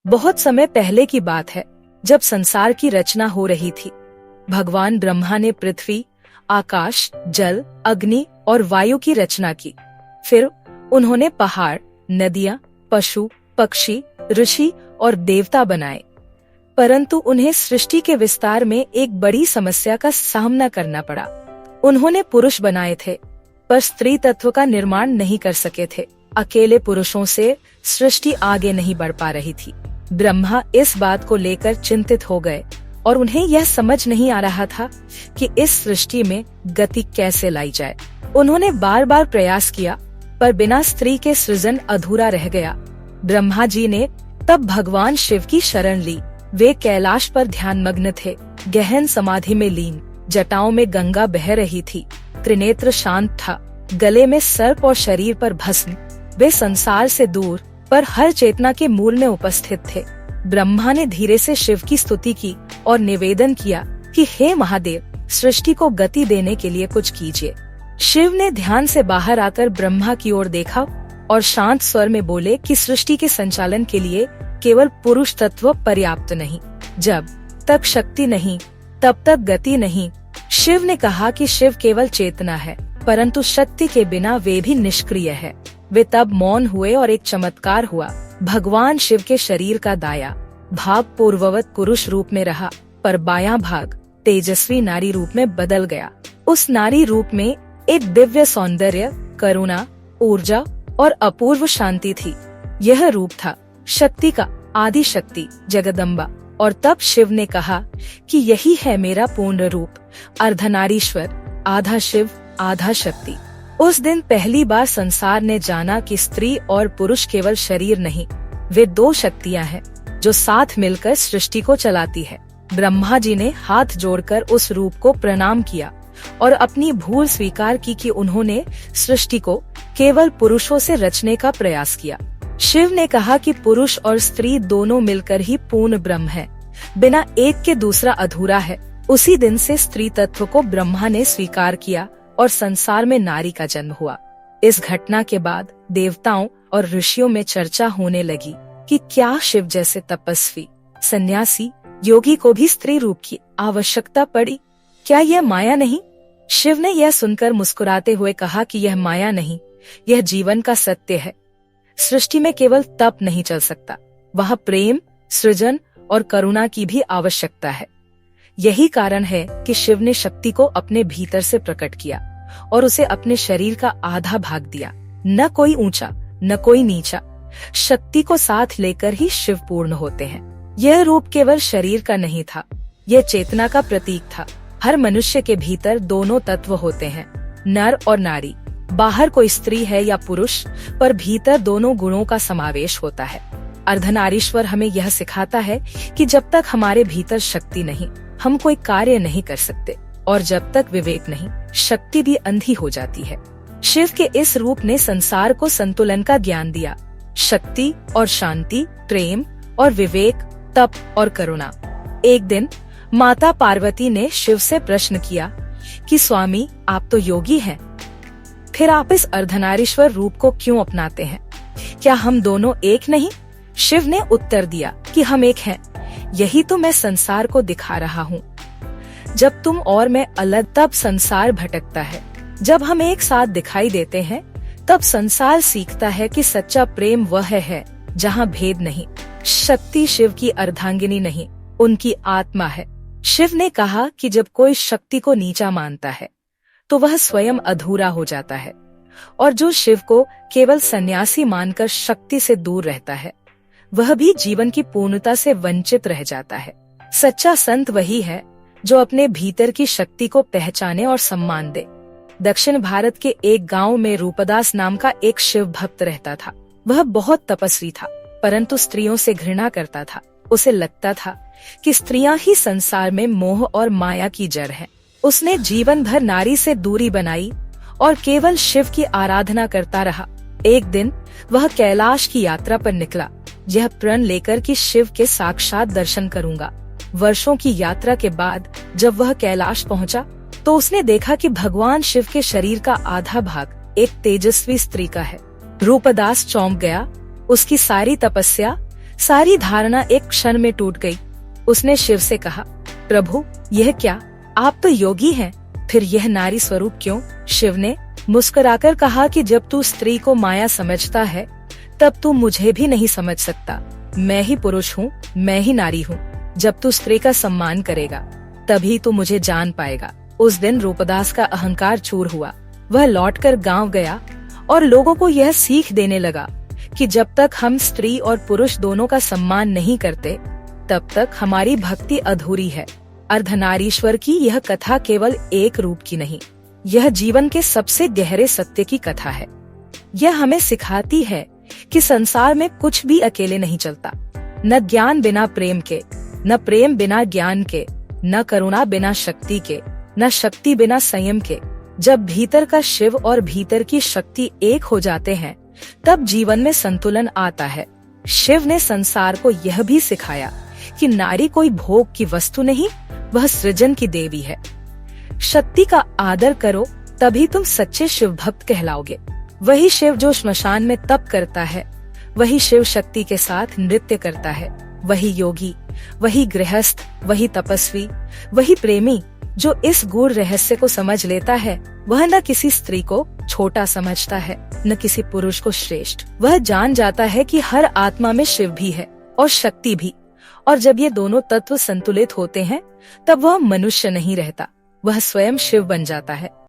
बहुत समय पहले की बात है, जब संसार की रचना हो रही थी। भगवान ब्रह्मा ने पृथ्वी, आकाश, जल, अग्नि और वायु की रचना की। फिर उन्होंने पहाड़, नदियाँ, पशु, पक्षी, ऋषि और देवता बनाए। परंतु उन्हें सृष्टि के विस्तार में एक बड़ी समस्या का सामना करना पड़ा। उन्होंने पुरुष बनाए थे, पर स्त्री तत्व का निर्माण नहीं कर सके थे। अकेले पुरुषों से सृष्टि आगे नहीं बढ़ पा रही थी। ब्रह्मा इस बात को लेकर चिंतित हो गए और उन्हें यह समझ नहीं आ रहा था कि इस सृष्टि में गति कैसे लाई जाए। उन्होंने बार बार प्रयास किया, पर बिना स्त्री के सृजन अधूरा रह गया। ब्रह्मा जी ने तब भगवान शिव की शरण ली। वे कैलाश पर ध्यानमग्न थे, गहन समाधि में लीन। जटाओं में गंगा बह रही थी, त्रिनेत्र शांत था, गले में सर्प और शरीर पर भस्म। वे संसार से दूर पर हर चेतना के मूल में उपस्थित थे। ब्रह्मा ने धीरे से शिव की स्तुति की और निवेदन किया कि हे महादेव, सृष्टि को गति देने के लिए कुछ कीजिए। शिव ने ध्यान से बाहर आकर ब्रह्मा की ओर देखा और शांत स्वर में बोले कि सृष्टि के संचालन के लिए केवल पुरुष तत्व पर्याप्त नहीं। जब तक शक्ति नहीं, तब तक गति नहीं। शिव ने कहा कि शिव केवल चेतना है, परंतु शक्ति के बिना वे भी निष्क्रिय है। वे तब मौन हुए और एक चमत्कार हुआ। भगवान शिव के शरीर का दाया भाग पूर्ववत पुरुष रूप में रहा, पर बायां भाग तेजस्वी नारी रूप में बदल गया। उस नारी रूप में एक दिव्य सौंदर्य, करुणा, ऊर्जा और अपूर्व शांति थी। यह रूप था शक्ति का, आदि शक्ति, जगदम्बा। और तब शिव ने कहा कि यही है मेरा पूर्ण रूप, अर्धनारीश्वर, आधा शिव आधा शक्ति। उस दिन पहली बार संसार ने जाना कि स्त्री और पुरुष केवल शरीर नहीं, वे दो शक्तियां हैं जो साथ मिलकर सृष्टि को चलाती है। ब्रह्मा जी ने हाथ जोड़कर उस रूप को प्रणाम किया और अपनी भूल स्वीकार की कि उन्होंने सृष्टि को केवल पुरुषों से रचने का प्रयास किया। शिव ने कहा कि पुरुष और स्त्री दोनों मिलकर ही पूर्ण ब्रह्म है, बिना एक के दूसरा अधूरा है। उसी दिन से स्त्री तत्व को ब्रह्मा ने स्वीकार किया और संसार में नारी का जन्म हुआ। इस घटना के बाद देवताओं और ऋषियों में चर्चा होने लगी कि क्या शिव जैसे तपस्वी, सन्यासी, योगी को भी स्त्री रूप की आवश्यकता पड़ी? क्या यह माया नहीं? शिव ने यह सुनकर मुस्कुराते हुए कहा कि यह माया नहीं, यह जीवन का सत्य है। सृष्टि में केवल तप नहीं चल सकता, वहाँ प्रेम, सृजन और करुणा की भी आवश्यकता है। यही कारण है कि शिव ने शक्ति को अपने भीतर से प्रकट किया और उसे अपने शरीर का आधा भाग दिया। न कोई ऊंचा न कोई नीचा, शक्ति को साथ लेकर ही शिव पूर्ण होते हैं। यह रूप केवल शरीर का नहीं था, यह चेतना का प्रतीक था। हर मनुष्य के भीतर दोनों तत्व होते हैं, नर और नारी। बाहर कोई स्त्री है या पुरुष, पर भीतर दोनों गुणों का समावेश होता है। अर्धनारीश्वर हमें यह सिखाता है कि जब तक हमारे भीतर शक्ति नहीं, हम कोई कार्य नहीं कर सकते, और जब तक विवेक नहीं, शक्ति भी अंधी हो जाती है। शिव के इस रूप ने संसार को संतुलन का ज्ञान दिया। शक्ति और शांति, प्रेम और विवेक, तप और करुणा। एक दिन माता पार्वती ने शिव से प्रश्न किया कि स्वामी, आप तो योगी हैं, फिर आप इस अर्धनारीश्वर रूप को क्यों अपनाते हैं? क्या हम दोनों एक नहीं? शिव ने उत्तर दिया कि हम एक हैं। यही तो मैं संसार को दिखा रहा हूँ। जब तुम और मैं अलग, तब संसार भटकता है। जब हम एक साथ दिखाई देते हैं, तब संसार सीखता है कि सच्चा प्रेम वह है जहाँ भेद नहीं। शक्ति शिव की अर्धांगिनी नहीं, उनकी आत्मा है। शिव ने कहा कि जब कोई शक्ति को नीचा मानता है, तो वह स्वयं अधूरा हो जाता है, और जो शिव को केवल सन्यासी मानकर शक्ति से दूर रहता है, वह भी जीवन की पूर्णता से वंचित रह जाता है। सच्चा संत वही है जो अपने भीतर की शक्ति को पहचाने और सम्मान दे। दक्षिण भारत के एक गांव में रूपदास नाम का एक शिव भक्त रहता था। वह बहुत तपस्वी था, परंतु स्त्रियों से घृणा करता था। उसे लगता था कि स्त्रियां ही संसार में मोह और माया की जड़ है। उसने जीवन भर नारी से दूरी बनाई और केवल शिव की आराधना करता रहा। एक दिन वह कैलाश की यात्रा पर निकला, यह प्रण लेकर कि शिव के साक्षात दर्शन करूंगा। वर्षों की यात्रा के बाद जब वह कैलाश पहुंचा, तो उसने देखा कि भगवान शिव के शरीर का आधा भाग एक तेजस्वी स्त्री का है। रूपदास चौंक गया। उसकी सारी तपस्या, सारी धारणा एक क्षण में टूट गई। उसने शिव से कहा, प्रभु यह क्या, आप तो योगी हैं, फिर यह नारी स्वरूप क्यों? शिव ने मुस्कुराकर कहा कि जब तू स्त्री को माया समझता है तब तू मुझे भी नहीं समझ सकता। मैं ही पुरुष हूँ, मैं ही नारी हूँ। जब तू स्त्री का सम्मान करेगा तभी तू मुझे जान पाएगा। उस दिन रूपदास का अहंकार चूर हुआ। वह लौटकर गांव गया और लोगों को यह सीख देने लगा कि जब तक हम स्त्री और पुरुष दोनों का सम्मान नहीं करते तब तक हमारी भक्ति अधूरी है। अर्धनारीश्वर की यह कथा केवल एक रूप की नहीं, यह जीवन के सबसे गहरे सत्य की कथा है। यह हमें सिखाती है कि संसार में कुछ भी अकेले नहीं चलता। न ज्ञान बिना प्रेम के, न प्रेम बिना ज्ञान के, न करुणा बिना शक्ति के, न शक्ति बिना संयम के। जब भीतर का शिव और भीतर की शक्ति एक हो जाते हैं तब जीवन में संतुलन आता है। शिव ने संसार को यह भी सिखाया कि नारी कोई भोग की वस्तु नहीं, वह सृजन की देवी है। शक्ति का आदर करो तभी तुम सच्चे शिव भक्त कहलाओगे। वही शिव जो श्मशान में तप करता है, वही शिव शक्ति के साथ नृत्य करता है। वही योगी, वही गृहस्थ, वही तपस्वी, वही प्रेमी जो इस गूढ़ रहस्य को समझ लेता है, वह न किसी स्त्री को छोटा समझता है, न किसी पुरुष को श्रेष्ठ। वह जान जाता है कि हर आत्मा में शिव भी है और शक्ति भी, और जब ये दोनों तत्व संतुलित होते हैं तब वह मनुष्य नहीं रहता, वह स्वयं शिव बन जाता है।